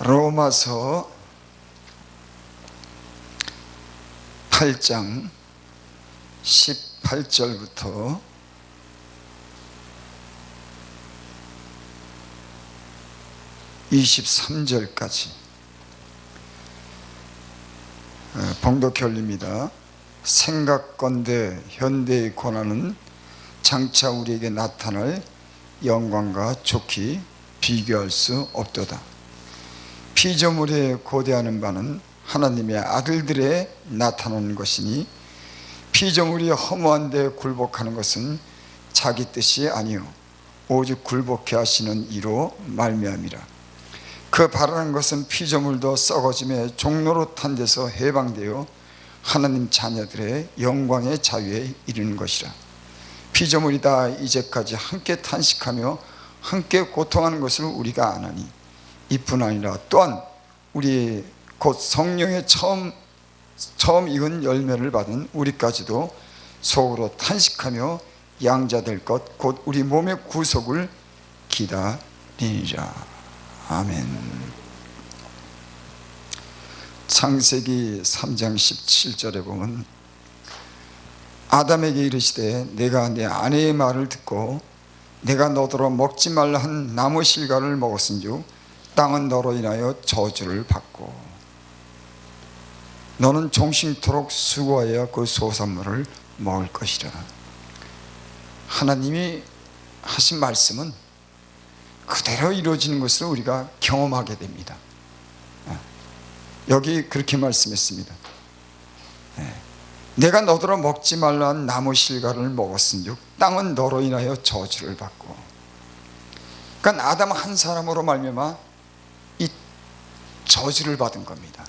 로마서 8장 18절부터 23절까지 봉독해 올립니다. 생각건대 현대의 고난은 장차 우리에게 나타날 영광과 좋게 비교할 수 없도다. 피조물에 고대하는 바는 하나님의 아들들에 나타나는 것이니 피조물이 허무한 데 굴복하는 것은 자기 뜻이 아니요 오직 굴복해 하시는 이로 말미암이라. 그 바라는 것은 피조물도 썩어짐의 종로로 탄 데서 해방되어 하나님 자녀들의 영광의 자유에 이르는 것이라. 피조물이 다 이제까지 함께 탄식하며 함께 고통하는 것을 우리가 아나니 이뿐 아니라 또한 우리 곧 성령의 처음 익은 열매를 받은 우리까지도 속으로 탄식하며 양자될 것 곧 우리 몸의 구속을 기다리니라. 아멘. 창세기 3장 17절에 보면 아담에게 이르시되 내가 내 아내의 말을 듣고 내가 너더러 먹지 말라 한 나무 실과를 먹었은즉 땅은 너로 인하여 저주를 받고 너는 종신토록 수고하여 그 소산물을 먹을 것이라. 하나님이 하신 말씀은 그대로 이루어지는 것을 우리가 경험하게 됩니다. 여기 그렇게 말씀했습니다. 내가 너더러 먹지 말라 한 나무 실과를 먹었은즉 땅은 너로 인하여 저주를 받고. 그러니까 아담 한 사람으로 말미암아 이 저주를 받은 겁니다.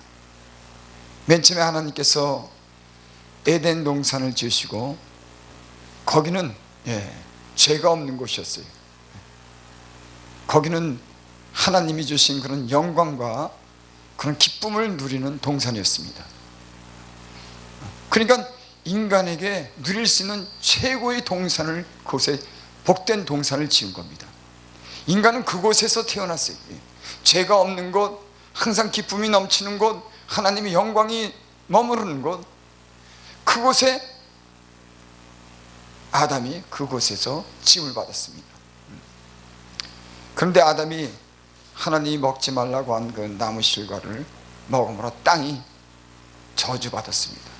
맨 처음에 하나님께서 에덴 동산을 지으시고 거기는 죄가 없는 곳이었어요. 거기는 하나님이 주신 그런 영광과 그런 기쁨을 누리는 동산이었습니다. 그러니까 인간에게 누릴 수 있는 최고의 동산을, 그곳에 복된 동산을 지은 겁니다. 인간은 그곳에서 태어났어요. 죄가 없는 곳, 항상 기쁨이 넘치는 곳, 하나님의 영광이 머무르는 곳, 그곳에 아담이 그곳에서 지음을 받았습니다. 그런데 아담이 하나님이 먹지 말라고 한 그 나무 실과를 먹음으로 땅이 저주받았습니다.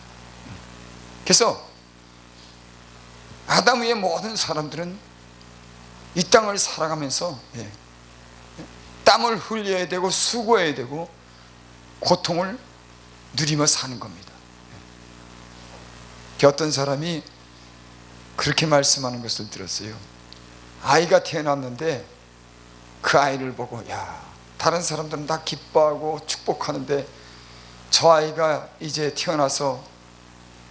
그래서 아담 외의 모든 사람들은 이 땅을 살아가면서 땀을 흘려야 되고 수고해야 되고 고통을 누리며 사는 겁니다. 어떤 사람이 그렇게 말씀하는 것을 들었어요. 아이가 태어났는데 그 아이를 보고 다른 사람들은 다 기뻐하고 축복하는데 저 아이가 이제 태어나서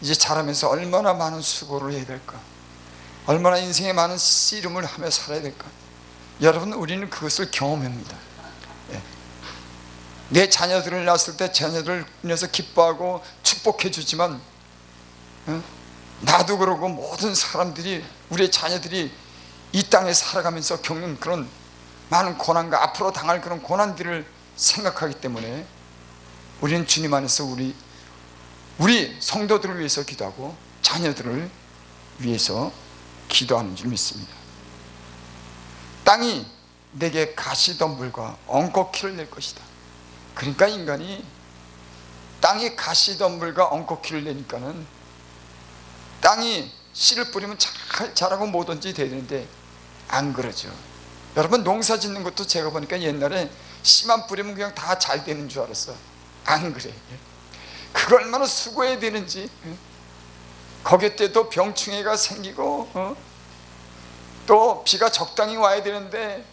이제 자라면서 얼마나 많은 수고를 해야 될까, 얼마나 인생에 많은 씨름을 하며 살아야 될까. 여러분, 우리는 그것을 경험합니다. 내 자녀들을 낳았을 때 자녀들을 인해서 기뻐하고 축복해 주지만 나도 그러고 모든 사람들이, 우리의 자녀들이 이 땅에 살아가면서 겪는 그런 많은 고난과 앞으로 당할 그런 고난들을 생각하기 때문에 우리는 주님 안에서 우리 성도들을 위해서 기도하고 자녀들을 위해서 기도하는 줄 믿습니다. 땅이 내게 가시덤불과 엉겅퀴를 낼 것이다. 그러니까 인간이 땅이 가시덤불과 엉겅퀴를 내니까는 땅이 씨를 뿌리면 잘 자라고 뭐든지 되는데 안 그러죠. 여러분, 농사 짓는 것도 제가 보니까 옛날에 씨만 뿌리면 그냥 다 잘 되는 줄 알았어. 안 그래. 그거 얼마나 수고해야 되는지. 거기에 또 병충해가 생기고 또 비가 적당히 와야 되는데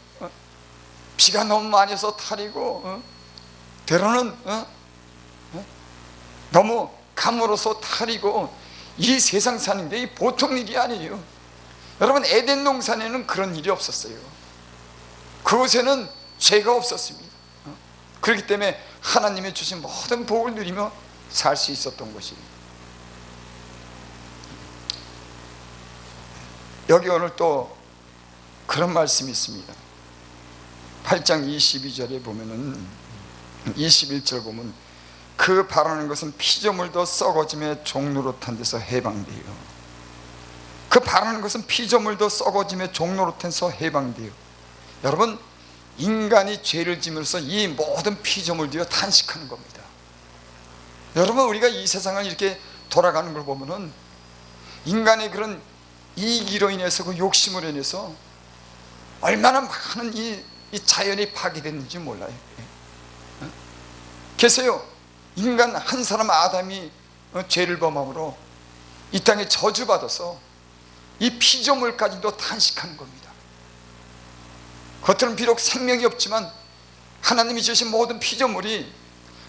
비가 너무 많이 와서 탈이고 때로는 너무 가물어서 탈이고, 이 세상 사는 게 보통 일이 아니에요. 여러분, 에덴 동산에는 그런 일이 없었어요. 그곳에는 죄가 없었습니다. 그렇기 때문에 하나님의 주신 모든 복을 누리며 살 수 있었던 것입니다. 여기 오늘 또 그런 말씀이 있습니다. 8장 22절에 보면은 21절 보면 그 바라는 것은 피조물도 썩어짐의 종로릇한 데서 해방돼요. 그 바라는 것은 피조물도 썩어짐의 종로릇해서 해방돼요. 여러분, 인간이 죄를 지으면서 이 모든 피조물들이 탄식하는 겁니다. 여러분, 우리가 이 세상을 이렇게 돌아가는 걸 보면은 인간의 그런 이기로 인해서, 그 욕심으로 인해서 얼마나 많은 이 자연이 파괴됐는지 몰라요. 계세요. 인간 한 사람 아담이 죄를 범함으로 이 땅에 저주받아서 이 피조물까지도 탄식하는 겁니다. 겉으로는 비록 생명이 없지만 하나님이 주신 모든 피조물이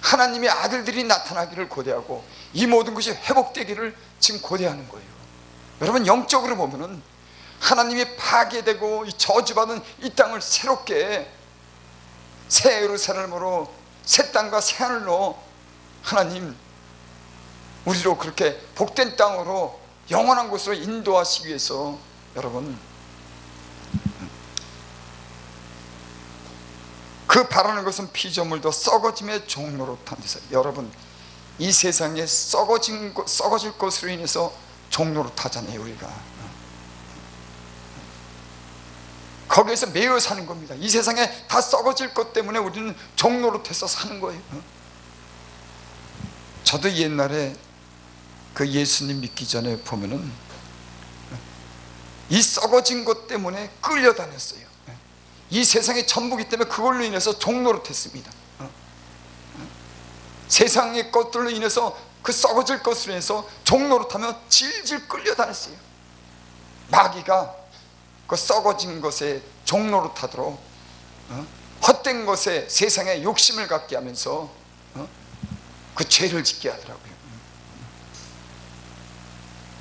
하나님의 아들들이 나타나기를 고대하고 이 모든 것이 회복되기를 지금 고대하는 거예요. 여러분, 영적으로 보면은 하나님이 파괴되고 이 저주받은 이 땅을 새롭게 새 예루살렘으로, 새 땅과 새 하늘로 하나님 우리로 그렇게 복된 땅으로 영원한 곳으로 인도하시기 위해서 여러분, 그 바라는 것은 피조물도 썩어짐의 종로릇한 데서, 여러분, 이 세상에 썩어질 것으로 인해서 종로릇하잖아요. 우리가 거기에서 매여 사는 겁니다. 이 세상에 다 썩어질 것 때문에 우리는 종로릇해서 사는 거예요. 저도 옛날에 그 예수님 믿기 전에 보면은 이 썩어진 것 때문에 끌려다녔어요. 이 세상의 전부기 때문에 그걸로 인해서 종노릇했습니다. 세상의 것들로 인해서, 그 썩어질 것으로 인해서 종노릇하며 질질 끌려다녔어요. 마귀가 그 썩어진 것에 종노릇하도록 헛된 것에 세상에 욕심을 갖게 하면서 그 죄를 짓게 하더라고요.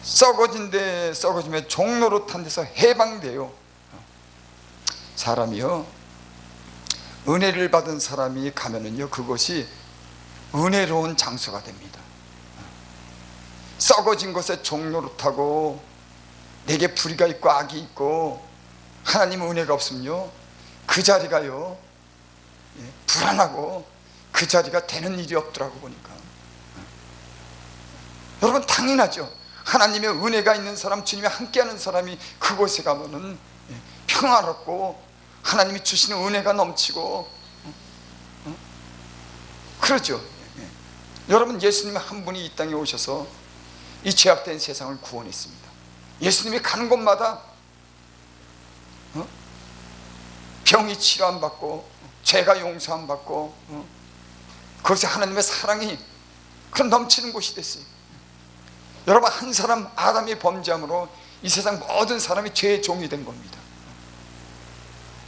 썩어진 데 썩어지면 종노릇한 데서 해방돼요. 사람이요, 은혜를 받은 사람이 가면은요, 그것이 은혜로운 장소가 됩니다. 썩어진 것에 종노릇하고 내게 불의가 있고 악이 있고 하나님 은혜가 없으면요, 그 자리가요 불안하고 그 자리가 되는 일이 없더라고 보니까. 여러분, 당연하죠. 하나님의 은혜가 있는 사람, 주님이 함께하는 사람이 그곳에 가면은 평화롭고 하나님이 주시는 은혜가 넘치고 그러죠. 여러분, 예수님 한 분이 이 땅에 오셔서 이 죄악된 세상을 구원했습니다. 예수님이 가는 곳마다 병이 치료 안 받고 죄가 용서 안 받고 그것이 하나님의 사랑이 그런 넘치는 곳이 됐어요. 여러분, 한 사람 아담이 범죄함으로 이 세상 모든 사람이 죄의 종이 된 겁니다.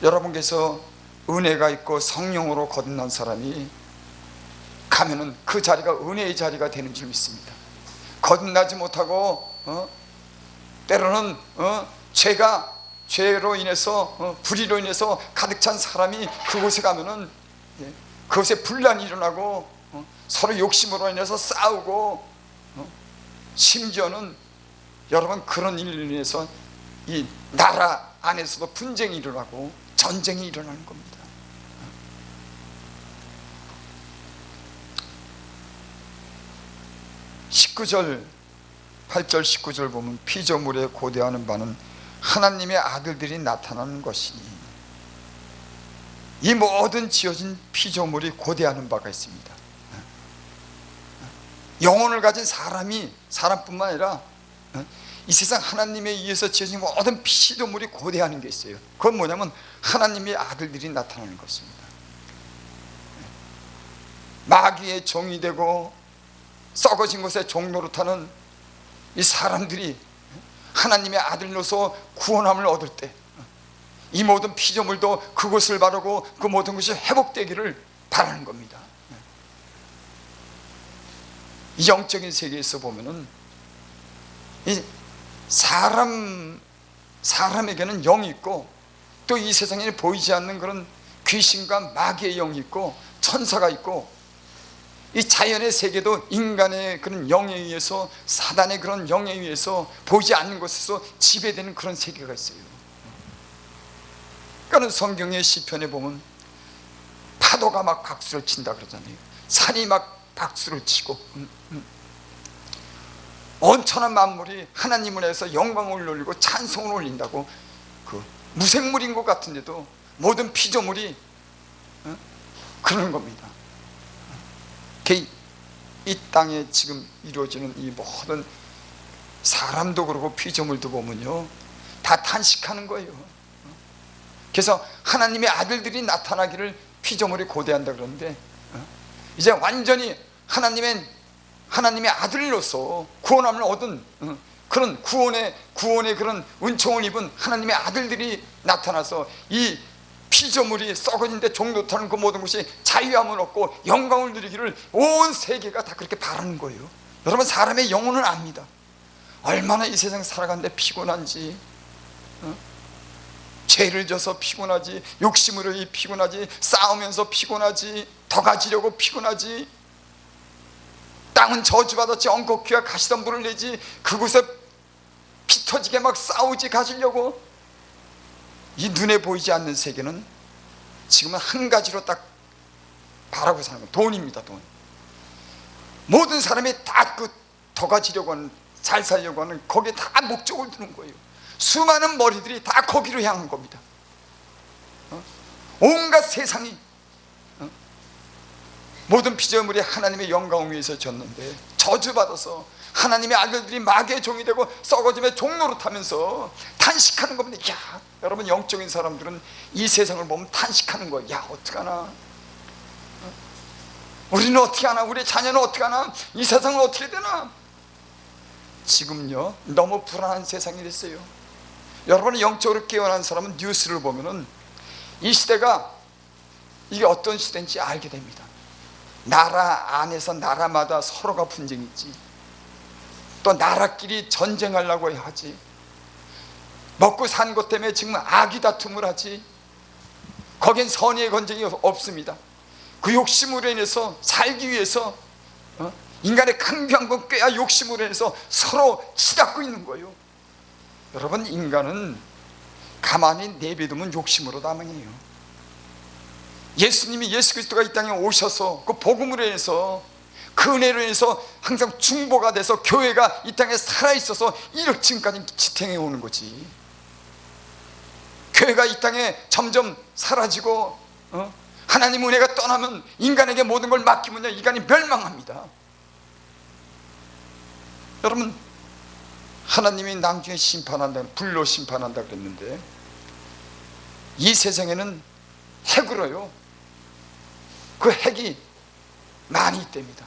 여러분께서 은혜가 있고 성령으로 거듭난 사람이 가면은 그 자리가 은혜의 자리가 되는 줄 믿습니다. 거듭나지 못하고 때로는 죄로 인해서 불의로 인해서 가득 찬 사람이 그곳에 가면은 그곳에 분란이 일어나고 서로 욕심으로 인해서 싸우고 심지어는 여러분, 그런 일로 인해서 이 나라 안에서도 분쟁이 일어나고 전쟁이 일어나는 겁니다. (19절) 8절 19절 보면 피조물에 고대하는 바는 하나님의 아들들이 나타나는 것이니, 이 모든 지어진 피조물이 고대하는 바가 있습니다. 영혼을 가진 사람뿐만 아니라 이 세상 하나님에 의해서 지어진 모든 피조물이 고대하는 게 있어요. 그건 뭐냐면 하나님의 아들들이 나타나는 것입니다. 마귀의 종이 되고 썩어진 것에 종노릇하는 이 사람들이 하나님의 아들로서 구원함을 얻을 때 이 모든 피조물도 그것을 바라고 그 모든 것이 회복되기를 바라는 겁니다. 이 영적인 세계에서 보면은 이 사람에게는 영이 있고, 또 이 세상에 보이지 않는 그런 귀신과 마귀의 영이 있고 천사가 있고, 이 자연의 세계도 인간의 그런 영에 의해서, 사단의 그런 영에 의해서 보이지 않는 곳에서 지배되는 그런 세계가 있어요. 그러니까 성경의 시편에 보면 파도가 막 박수를 친다 그러잖아요. 산이 막 박수를 치고 온천한 만물이 하나님을 해서 영광을 올리고 찬송을 올린다고. 그 무생물인 것 같은데도 모든 피조물이 그러는 겁니다. 이 땅에 지금 이루어지는 이 모든 사람도 그렇고 피조물도 보면요, 다 탄식하는 거예요. 그래서 하나님의 아들들이 나타나기를 피조물이 고대한다 그러는데, 이제 완전히 하나님의 아들로서 구원함을 얻은 그런 구원의 그런 은총을 입은 하나님의 아들들이 나타나서 이 피조물이 썩어진 데 종노타는 그 모든 것이 자유함을 얻고 영광을 누리기를 온 세계가 다 그렇게 바라는 거예요. 여러분, 사람의 영혼은 압니다. 얼마나 이 세상 살아가는데 피곤한지, 죄를 져서 피곤하지, 욕심으로 피곤하지, 싸우면서 피곤하지, 더 가지려고 피곤하지, 땅은 저주받았지 엉겅퀴와 가시덤불을 내지 그곳에 피 터지게 막 싸우지 가지려고. 이 눈에 보이지 않는 세계는 지금은 한 가지로 딱 바라고 사는 거예요. 돈입니다. 돈. 모든 사람이 다 그 더 가지려고 하는, 잘 살려고 하는, 거기에 다 목적을 두는 거예요. 수많은 머리들이 다 거기로 향한 겁니다. 온갖 세상이, 모든 피조물이 하나님의 영광을 위해서 졌는데 저주받아서 하나님의 아들들이 마귀의 종이 되고 썩어짐의 종로로 타면서 탄식하는 겁니다. 야, 여러분, 영적인 사람들은 이 세상을 보면 탄식하는 거예요. 야, 어떡하나, 우리는 어떻게 하나, 우리 자녀는 어떻게 하나, 이 세상은 어떻게 되나. 지금요, 너무 불안한 세상이 됐어요. 여러분이 영적으로 깨어난 사람은 뉴스를 보면은 이 시대가 이게 어떤 시대인지 알게 됩니다. 나라 안에서 나라마다 서로가 분쟁이 있지, 또 나라끼리 전쟁하려고 하지, 먹고 산 것 때문에 지금 악이 다툼을 하지. 거긴 선의의 전쟁이 없습니다. 그 욕심으로 인해서 살기 위해서 인간의 강경한 건 꾀야 욕심으로 인해서 서로 치닫고 있는 거예요. 여러분, 인간은 가만히 내비두면 욕심으로 다 망해요. 예수님이, 예수 그리스도가 이 땅에 오셔서 그 복음으로 인해서, 그 은혜로 인해서 항상 중보가 돼서 교회가 이 땅에 살아있어서 이렇게 지금까지 지탱해 오는 거지. 교회가 이 땅에 점점 사라지고 하나님 은혜가 떠나면 인간에게 모든 걸 맡기면 인간이 멸망합니다. 여러분, 하나님이 나중에 심판한다, 불로 심판한다 그랬는데 이 세상에는 핵으로요, 그 핵이 많이 있답니다.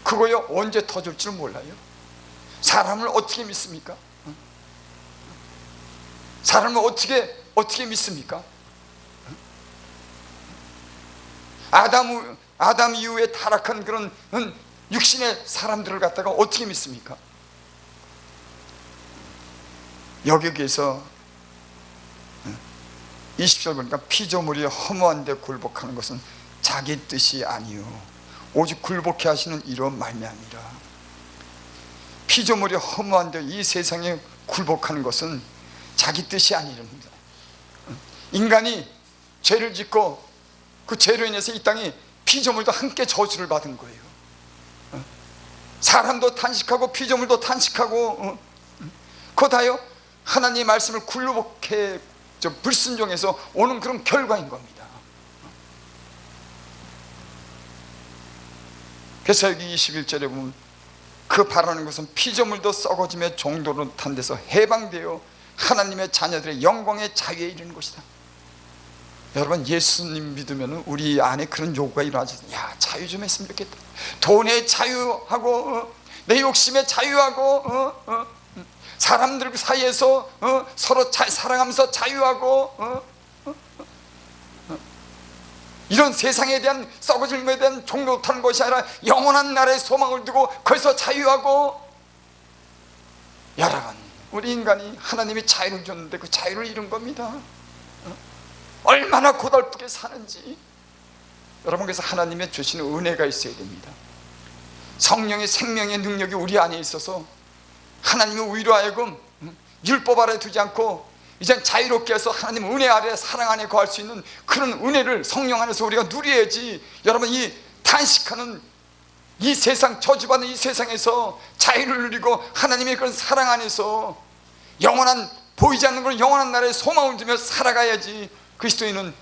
그거요, 언제 터질 줄 몰라요. 사람을 어떻게 믿습니까? 사람을 어떻게 믿습니까? 아담 이후에 타락한 그런 육신의 사람들을 갖다가 어떻게 믿습니까? 여기에서 20절 보니까 피조물이 허무한데 굴복하는 것은 자기 뜻이 아니요 오직 굴복해 하시는 이로 말미암이라. 피조물이 허무한데 이 세상에 굴복하는 것은 자기 뜻이 아니랍니다. 인간이 죄를 짓고 그 죄로 인해서 이 땅이 피조물도 함께 저주를 받은 거예요. 사람도 탄식하고 피조물도 탄식하고, 그거 다요 하나님의 말씀을 굴복해 불순종해서 오는 그런 결과인 겁니다. 그래서 여기 21절에 보면 그 바라는 것은 피조물도 썩어짐의 종도로 탄 데서 해방되어 하나님의 자녀들의 영광의 자유에 이르는 것이다. 여러분, 예수님 믿으면 우리 안에 그런 요구가 일어나지. 야, 자유 좀 했으면 좋겠다. 돈의 자유하고 내 욕심의 자유하고 사람들 사이에서 서로 사랑하면서 자유하고 이런 세상에 대한 썩어질 것에 대한 종로 타는 것이 아니라 영원한 나라의 소망을 두고 거기서 자유하고. 여러분, 우리 인간이 하나님이 자유를 줬는데 그 자유를 잃은 겁니다. 얼마나 고달프게 사는지. 여러분, 그래서 하나님의 주시는 은혜가 있어야 됩니다. 성령의 생명의 능력이 우리 안에 있어서 하나님의 우리로 하여금 율법 아래 두지 않고 이젠 자유롭게 해서 하나님 은혜 아래 사랑 안에 거할 수 있는 그런 은혜를 성령 안에서 우리가 누려야지. 여러분, 이 탄식하는 이 세상, 저주받는 이 세상에서 자유를 누리고 하나님의 그런 사랑 안에서 영원한, 보이지 않는 그런 영원한 나라에 소망을 두며 살아가야지. 그리스도인은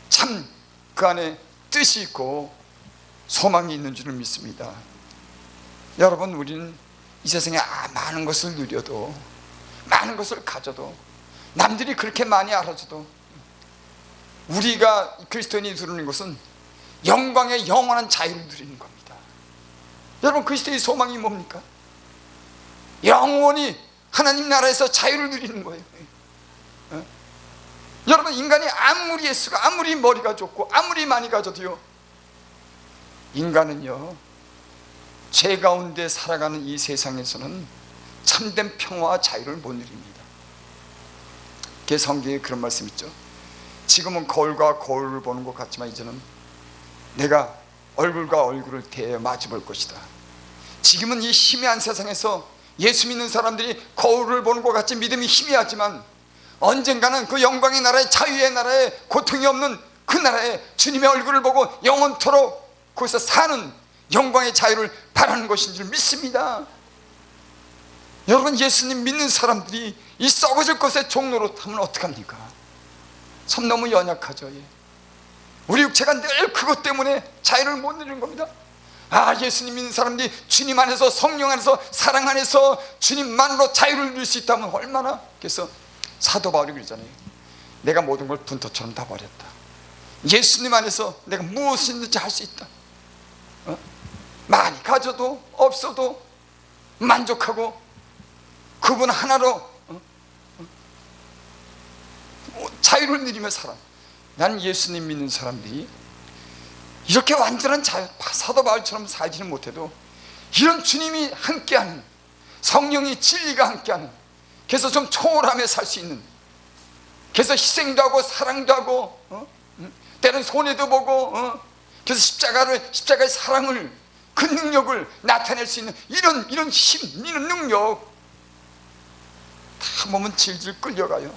참 그 안에 뜻이 있고 소망이 있는 줄을 믿습니다. 여러분, 우리는 이 세상에 많은 것을 누려도, 많은 것을 가져도, 남들이 그렇게 많이 알아줘도 우리가 그리스도인이 누리는 것은 영광의 영원한 자유를 누리는 겁니다. 여러분, 그리스도의 소망이 뭡니까? 영원히 하나님 나라에서 자유를 누리는 거예요. 여러분, 인간이 아무리 예수가 아무리 머리가 좋고 아무리 많이 가져도요, 인간은요 죄 가운데 살아가는 이 세상에서는 참된 평화와 자유를 못 누립니다. 성경에 그런 말씀 있죠. 지금은 거울과 거울을 보는 것 같지만 이제는 내가 얼굴과 얼굴을 대해 마주 볼 것이다. 지금은 이 희미한 세상에서 예수 믿는 사람들이 거울을 보는 것 같이 믿음이 희미하지만 언젠가는 그 영광의 나라에, 자유의 나라에, 고통이 없는 그 나라에 주님의 얼굴을 보고 영원토록 거기서 사는 영광의 자유를 바라는 것인 줄 믿습니다. 여러분, 예수님 믿는 사람들이 이 썩어질 것의 종로로 타면 어떡합니까? 참 너무 연약하죠. 우리 육체가 늘 그것 때문에 자유를 못 누리는 겁니다. 예수님 믿는 사람들이 주님 안에서, 성령 안에서, 사랑 안에서 주님만으로 자유를 누릴 수 있다면 얼마나. 그래서 사도 바울이 그러잖아요. 내가 모든 걸 분토처럼 다 버렸다. 예수님 안에서 내가 무엇이든지 할 수 있다. 많이 가져도 없어도 만족하고 그분 하나로 자유를 누리며 살아. 나는 예수님 믿는 사람들이 이렇게 완전한 자유, 사도 바울처럼 살지는 못해도 이런 주님이 함께하는, 성령이 진리가 함께하는, 그래서 좀 초월하며 살 수 있는, 그래서 희생도 하고 사랑도 하고 때로는 손해도 보고 그래서 십자가의 사랑을, 그 능력을 나타낼 수 있는 이런 힘, 이런 능력 다 보면 질질 끌려가요.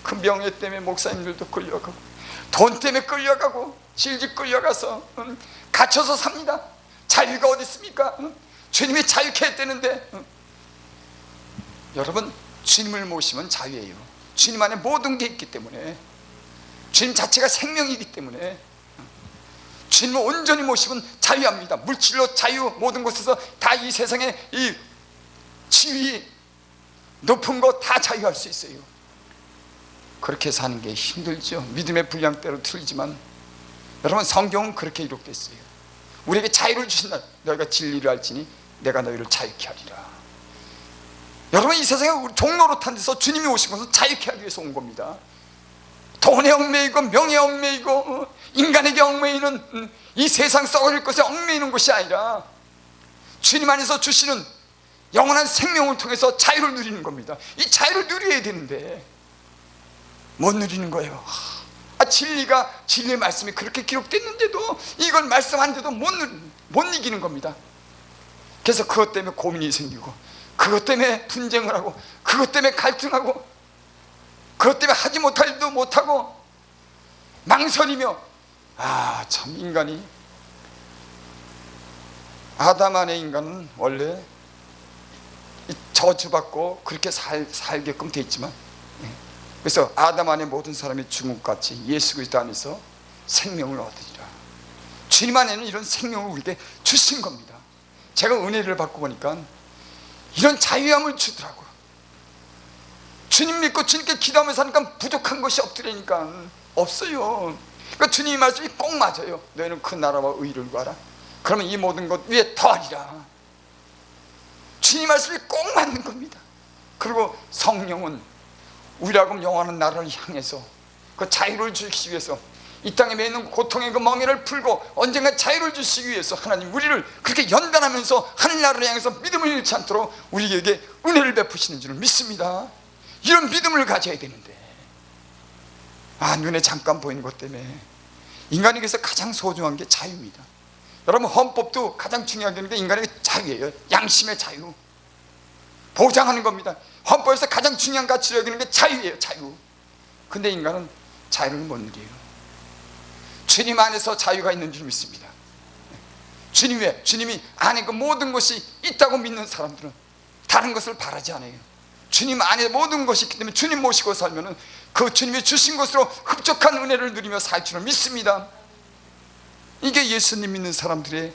그 명예 때문에 목사님들도 끌려가고 돈 때문에 끌려가고 질질 끌려가서 갇혀서 삽니다. 자유가 어디 있습니까? 주님이 자유케 했다는데. 여러분, 주님을 모시면 자유예요. 주님 안에 모든 게 있기 때문에, 주님 자체가 생명이기 때문에 주님을 온전히 모시면 자유합니다. 물질로 자유, 모든 곳에서 다 이 세상에 이 지위 높은 거 다 자유할 수 있어요. 그렇게 사는 게 힘들죠. 믿음의 분량대로 틀리지만 여러분, 성경은 그렇게 기록됐어요. 우리에게 자유를 주신다. 너희가 진리를 알지니 내가 너희를 자유케 하리라. 여러분, 이 세상에 종로로 탄 데서 주님이 오신 것은 자유케 하기 위해서 온 겁니다. 돈에 얽매이고 명예에 얽매이고 인간에게 얽매이는 이 세상 썩어질 것에 얽매이는 것이 아니라 주님 안에서 주시는 영원한 생명을 통해서 자유를 누리는 겁니다. 이 자유를 누려야 되는데 못 누리는 거예요. 진리의 말씀이 그렇게 기록됐는데도, 이걸 말씀하는데도 못 이기는 겁니다. 그래서 그것 때문에 고민이 생기고, 그것 때문에 분쟁을 하고, 그것 때문에 갈등하고, 그것 때문에 하지 못할 일도 못하고 망설이며. 참, 인간이, 아담 안의 인간은 원래 저주받고 그렇게 살게끔 돼 있지만, 그래서 아담 안에 모든 사람이 중국같이 예수 그리스도 안에서 생명을 얻으리라. 주님 안에는 이런 생명을 우리에게 주신 겁니다. 제가 은혜를 받고 보니까 이런 자유함을 주더라고요. 주님 믿고 주님께 기도하면서 하니까 부족한 것이 없더라니까. 없어요. 그러니까 주님의 말씀이 꼭 맞아요. 너희는 그 나라와 의를 구하라. 그러면 이 모든 것 위에 더하리라. 주님 말씀이 꼭 맞는 겁니다. 그리고 성령은 우리라고 영원한 나라를 향해서 그 자유를 주시기 위해서, 이 땅에 매이는 고통의 그 멍에를 풀고 언젠가 자유를 주시기 위해서 하나님 우리를 그렇게 연단하면서 하늘나라를 향해서 믿음을 잃지 않도록 우리에게 은혜를 베푸시는 줄을 믿습니다. 이런 믿음을 가져야 되는데, 눈에 잠깐 보이는 것 때문에. 인간에게서 가장 소중한 게 자유입니다. 여러분, 헌법도 가장 중요하게 하는 게 인간의 자유예요. 양심의 자유 보장하는 겁니다. 헌법에서 가장 중요한 가치로 여기는 게 자유예요. 자유. 근데 인간은 자유를 못 누려요. 주님 안에서 자유가 있는 줄 믿습니다. 주님이 안에 그 모든 것이 있다고 믿는 사람들은 다른 것을 바라지 않아요. 주님 안에 모든 것이 있기 때문에 주님 모시고 살면은 그 주님이 주신 것으로 흡족한 은혜를 누리며 살 줄을 믿습니다. 이게 예수님 믿는 사람들의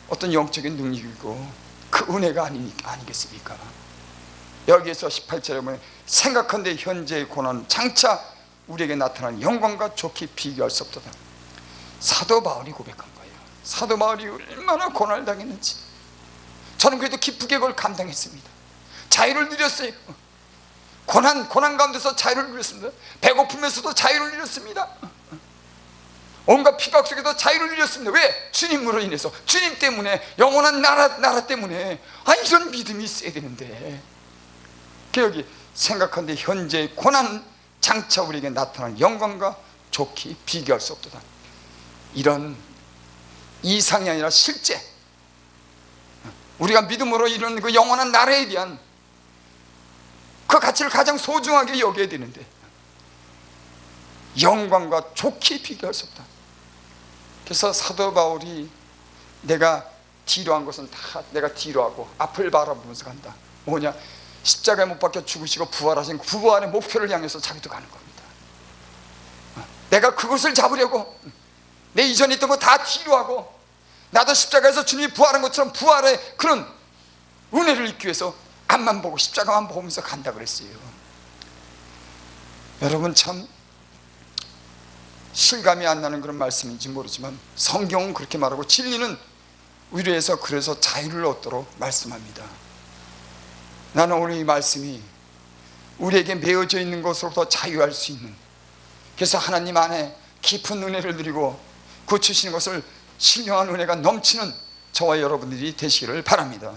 어떤 영적인 능력이고 그 은혜가 아니겠습니까? 여기에서 18절에 보면 생각한데 현재의 고난 장차 우리에게 나타나는 영광과 좋게 비교할 수 없도다. 사도 바울이 고백한 거예요. 사도 바울이 얼마나 고난을 당했는지. 저는 그래도 기쁘게 그걸 감당했습니다. 자유를 누렸어요. 고난 가운데서 자유를 누렸습니다. 배고픔에서도 자유를 누렸습니다. 온갖 피박 속에도 자유를 누렸습니다. 왜? 주님으로 인해서, 주님 때문에, 영원한 나라 때문에. 이런 믿음이 있어야 되는데. 여기 생각한데 현재의 고난 장차 우리에게 나타나는 영광과 좋게 비교할 수 없도다. 이런 이상이 아니라 실제 우리가 믿음으로 이런 그 영원한 나라에 대한 그 가치를 가장 소중하게 여겨야 되는데 영광과 좋게 비교할 수 없다. 그래서 사도 바울이 내가 뒤로 한 것은 다 내가 뒤로 하고 앞을 바라보면서 간다. 뭐냐? 십자가에 못 박혀 죽으시고 부활하신 부활의 목표를 향해서 자기도 가는 겁니다. 내가 그것을 잡으려고 내 이전에 있던 거 다 뒤로 하고 나도 십자가에서 주님이 부활한 것처럼 부활의 그런 은혜를 잊기 위해서 앞만 보고 십자가만 보면서 간다 그랬어요. 여러분 참 실감이 안 나는 그런 말씀인지 모르지만 성경은 그렇게 말하고 진리는 위로에서 그래서 자유를 얻도록 말씀합니다. 나는 오늘 이 말씀이 우리에게 메어져 있는 것으로부터 자유할 수 있는, 그래서 하나님 안에 깊은 은혜를 누리고 그 주시는 것을 신령한 은혜가 넘치는 저와 여러분들이 되시기를 바랍니다.